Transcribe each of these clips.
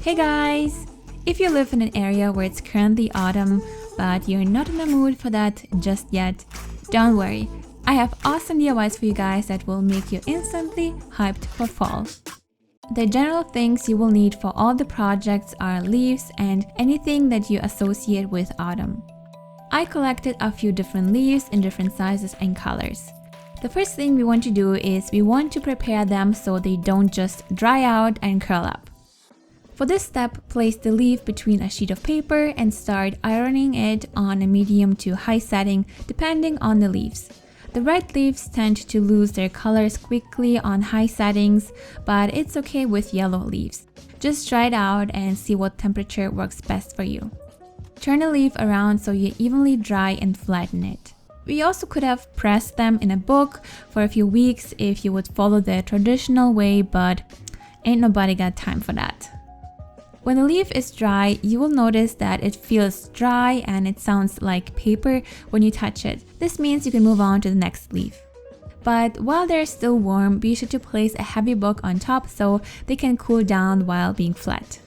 Hey guys! If you live in an area where it's currently autumn, but you're not in the mood for that just yet, don't worry. I have awesome DIYs for you guys that will make you instantly hyped for fall. The general things you will need for all the projects are leaves and anything that you associate with autumn. I collected a few different leaves in different sizes and colors. The first thing we want to do is we want to prepare them so they don't just dry out and curl up. For this step, place the leaf between a sheet of paper and start ironing it on a medium to high setting depending on the leaves. The red leaves tend to lose their colors quickly on high settings, but it's okay with yellow leaves. Just try it out and see what temperature works best for you. Turn the leaf around so you evenly dry and flatten it. We also could have pressed them in a book for a few weeks if you would follow the traditional way, but ain't nobody got time for that. When the leaf is dry, you will notice that it feels dry and it sounds like paper when you touch it. This means you can move on to the next leaf. But while they're still warm, be sure to place a heavy book on top so they can cool down while being flat.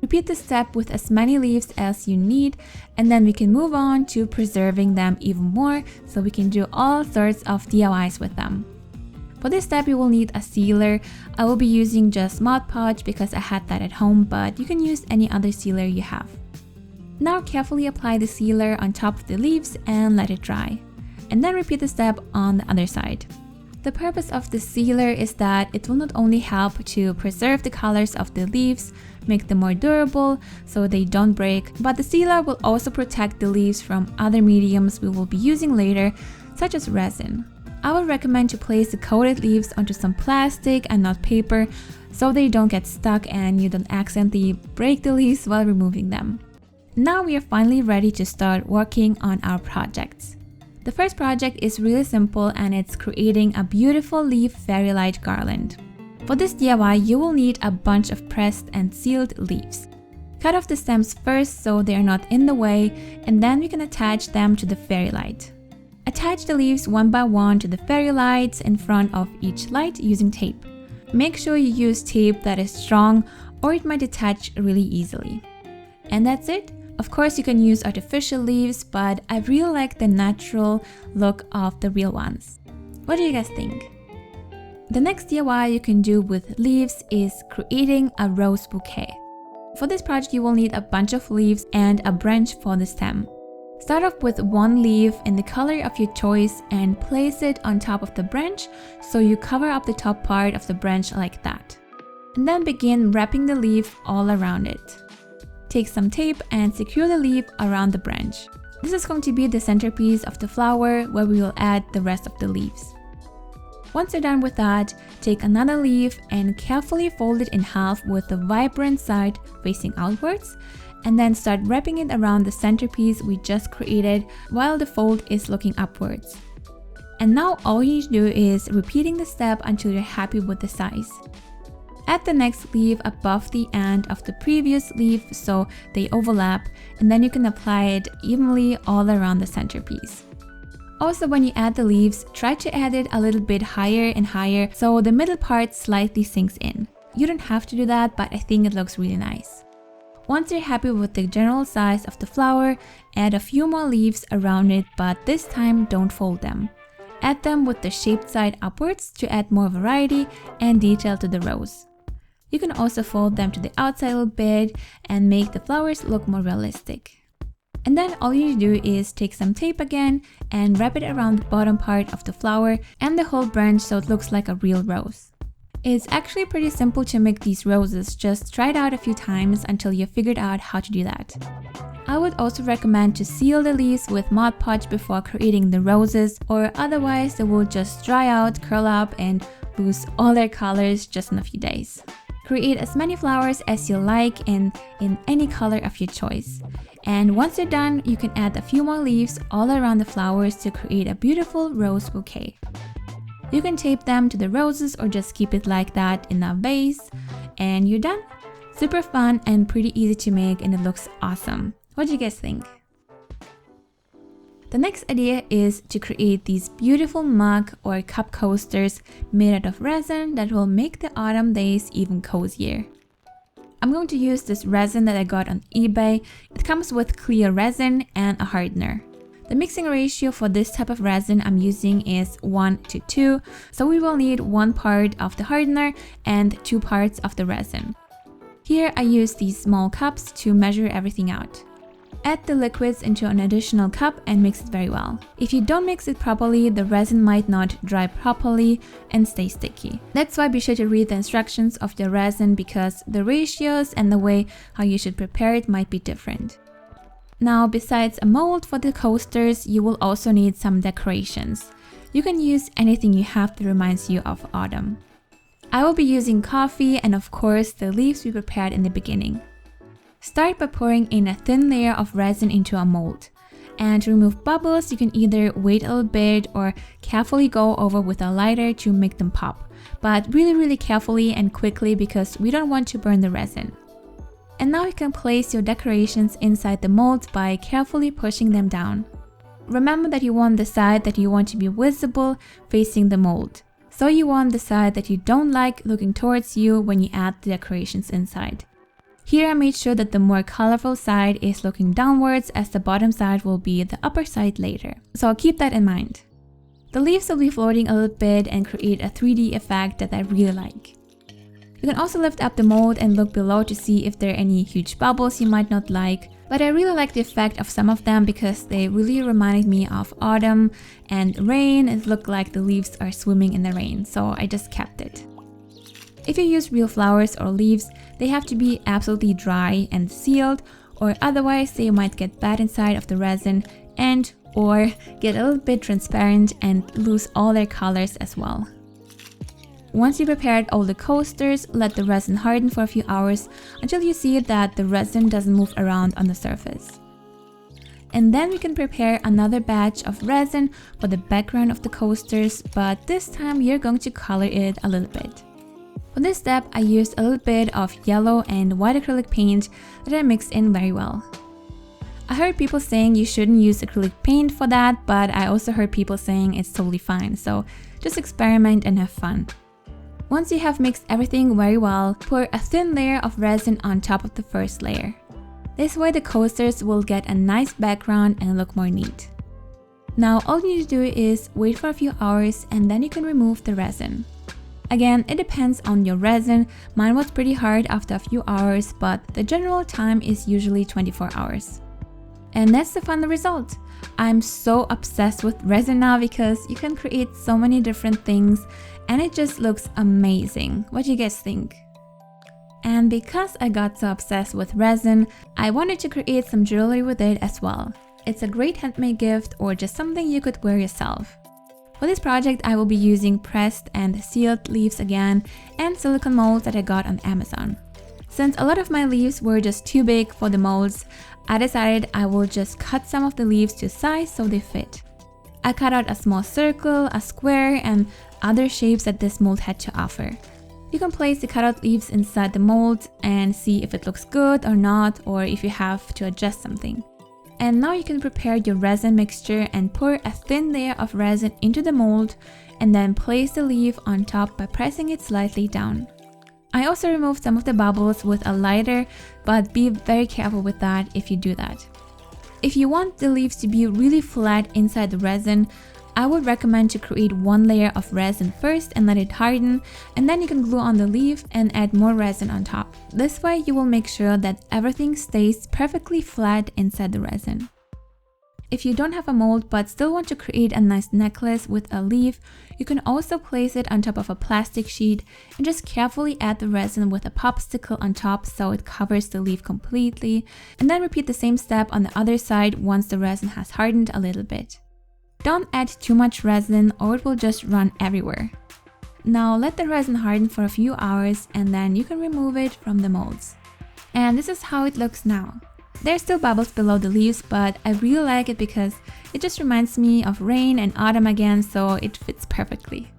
Repeat the step with as many leaves as you need, and then we can move on to preserving them even more so we can do all sorts of DIYs with them. For this step, you will need a sealer. I will be using just Mod Podge because I had that at home, but you can use any other sealer you have. Now carefully apply the sealer on top of the leaves and let it dry. And then repeat the step on the other side. The purpose of the sealer is that it will not only help to preserve the colors of the leaves, make them more durable so they don't break, but the sealer will also protect the leaves from other mediums we will be using later, such as resin. I would recommend to place the coated leaves onto some plastic and not paper so they don't get stuck and you don't accidentally break the leaves while removing them. Now we are finally ready to start working on our projects. The first project is really simple and it's creating a beautiful leaf fairy light garland. For this DIY, you will need a bunch of pressed and sealed leaves. Cut off the stems first so they are not in the way, and then we can attach them to the fairy light. Attach the leaves one by one to the fairy lights in front of each light using tape. Make sure you use tape that is strong or it might detach really easily. And that's it. Of course, you can use artificial leaves, but I really like the natural look of the real ones. What do you guys think? The next DIY you can do with leaves is creating a rose bouquet. For this project, you will need a bunch of leaves and a branch for the stem. Start off with one leaf in the color of your choice and place it on top of the branch so you cover up the top part of the branch like that. And then begin wrapping the leaf all around it. Take some tape and secure the leaf around the branch. This is going to be the centerpiece of the flower where we will add the rest of the leaves. Once you're done with that, take another leaf and carefully fold it in half with the vibrant side facing outwards, and then start wrapping it around the centerpiece we just created while the fold is looking upwards. And now all you need to do is repeating the step until you're happy with the size. Add the next leaf above the end of the previous leaf so they overlap, and then you can apply it evenly all around the centerpiece. Also, when you add the leaves, try to add it a little bit higher and higher so the middle part slightly sinks in. You don't have to do that, but I think it looks really nice. Once you're happy with the general size of the flower, add a few more leaves around it, but this time don't fold them. Add them with the shaped side upwards to add more variety and detail to the rose. You can also fold them to the outside a little bit and make the flowers look more realistic. And then all you need to do is take some tape again and wrap it around the bottom part of the flower and the whole branch so it looks like a real rose. It's actually pretty simple to make these roses, just try it out a few times until you've figured out how to do that. I would also recommend to seal the leaves with Mod Podge before creating the roses, or otherwise they will just dry out, curl up and lose all their colors just in a few days. Create as many flowers as you like in any color of your choice. And once you're done, you can add a few more leaves all around the flowers to create a beautiful rose bouquet. You can tape them to the roses or just keep it like that in a vase, and you're done. Super fun and pretty easy to make, and it looks awesome. What do you guys think? The next idea is to create these beautiful mug or cup coasters made out of resin that will make the autumn days even cozier. I'm going to use this resin that I got on eBay. It comes with clear resin and a hardener. The mixing ratio for this type of resin I'm using is 1:2, so we will need 1 part of the hardener and 2 parts of the resin. Here I use these small cups to measure everything out. Add the liquids into an additional cup and mix it very well. If you don't mix it properly, the resin might not dry properly and stay sticky. That's why be sure to read the instructions of the resin, because the ratios and the way how you should prepare it might be different. Now, besides a mold for the coasters, you will also need some decorations. You can use anything you have that reminds you of autumn. I will be using coffee and of course the leaves we prepared in the beginning. Start by pouring in a thin layer of resin into a mold. And to remove bubbles, you can either wait a little bit or carefully go over with a lighter to make them pop. But really carefully and quickly, because we don't want to burn the resin. And now you can place your decorations inside the mold by carefully pushing them down. Remember that you want the side that you want to be visible facing the mold. So you want the side that you don't like looking towards you when you add the decorations inside. Here I made sure that the more colorful side is looking downwards, as the bottom side will be the upper side later. So keep that in mind. The leaves will be floating a little bit and create a 3D effect that I really like. You can also lift up the mold and look below to see if there are any huge bubbles you might not like. But I really like the effect of some of them because they really reminded me of autumn and rain. It looked like the leaves are swimming in the rain, so I just kept it. If you use real flowers or leaves, they have to be absolutely dry and sealed, or otherwise they might get bad inside of the resin and or get a little bit transparent and lose all their colors as well. Once you prepared all the coasters, let the resin harden for a few hours until you see that the resin doesn't move around on the surface. And then we can prepare another batch of resin for the background of the coasters, but this time we are going to color it a little bit. For this step, I used a little bit of yellow and white acrylic paint that I mixed in very well. I heard people saying you shouldn't use acrylic paint for that, but I also heard people saying it's totally fine, so just experiment and have fun. Once you have mixed everything very well, pour a thin layer of resin on top of the first layer. This way the coasters will get a nice background and look more neat. Now all you need to do is wait for a few hours and then you can remove the resin. Again, it depends on your resin. Mine was pretty hard after a few hours, but the general time is usually 24 hours. And that's the final result. I'm so obsessed with resin now because you can create so many different things and it just looks amazing. What do you guys think? And because I got so obsessed with resin, I wanted to create some jewelry with it as well. It's a great handmade gift or just something you could wear yourself. For this project, I will be using pressed and sealed leaves again and silicone molds that I got on Amazon. Since a lot of my leaves were just too big for the molds, I decided I will just cut some of the leaves to size so they fit. I cut out a small circle, a square, and other shapes that this mold had to offer. You can place the cutout leaves inside the mold and see if it looks good or not, or if you have to adjust something. And now you can prepare your resin mixture and pour a thin layer of resin into the mold and then place the leaf on top by pressing it slightly down. I also removed some of the bubbles with a lighter, but be very careful with that if you do that. If you want the leaves to be really flat inside the resin, I would recommend to create one layer of resin first and let it harden, and then you can glue on the leaf and add more resin on top. This way you will make sure that everything stays perfectly flat inside the resin. If you don't have a mold but still want to create a nice necklace with a leaf, you can also place it on top of a plastic sheet and just carefully add the resin with a popsicle on top so it covers the leaf completely, and then repeat the same step on the other side once the resin has hardened a little bit. Don't add too much resin or it will just run everywhere. Now let the resin harden for a few hours and then you can remove it from the molds. And this is how it looks now. There's still bubbles below the leaves, but I really like it because it just reminds me of rain and autumn again, so it fits perfectly.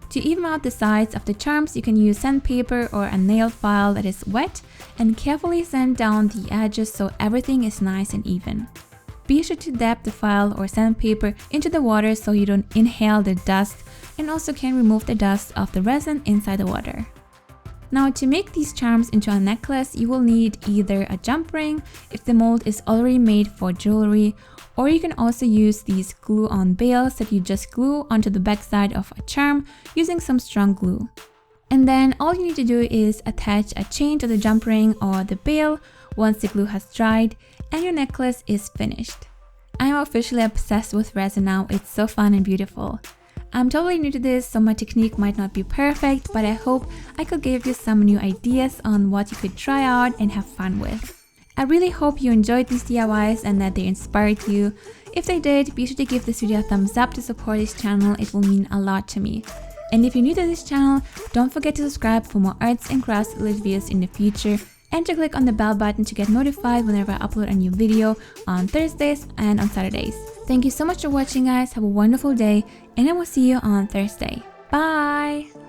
To even out the sides of the charms, you can use sandpaper or a nail file that is wet and carefully sand down the edges so everything is nice and even. Be sure to dab the file or sandpaper into the water so you don't inhale the dust, and also can remove the dust of the resin inside the water. Now to make these charms into a necklace, you will need either a jump ring if the mold is already made for jewelry, or you can also use these glue-on bails that you just glue onto the backside of a charm using some strong glue. And then all you need to do is attach a chain to the jump ring or the bail once the glue has dried, and your necklace is finished. I am officially obsessed with resin now. It's so fun and beautiful. I'm totally new to this, so my technique might not be perfect, but I hope I could give you some new ideas on what you could try out and have fun with. I really hope you enjoyed these DIYs and that they inspired you. If they did, be sure to give this video a thumbs up to support this channel. It will mean a lot to me. And if you're new to this channel, don't forget to subscribe for more arts and crafts related videos in the future, and to click on the bell button to get notified whenever I upload a new video on Thursdays and on Saturdays. Thank you so much for watching, guys. Have a wonderful day, and I will see you on Thursday. Bye!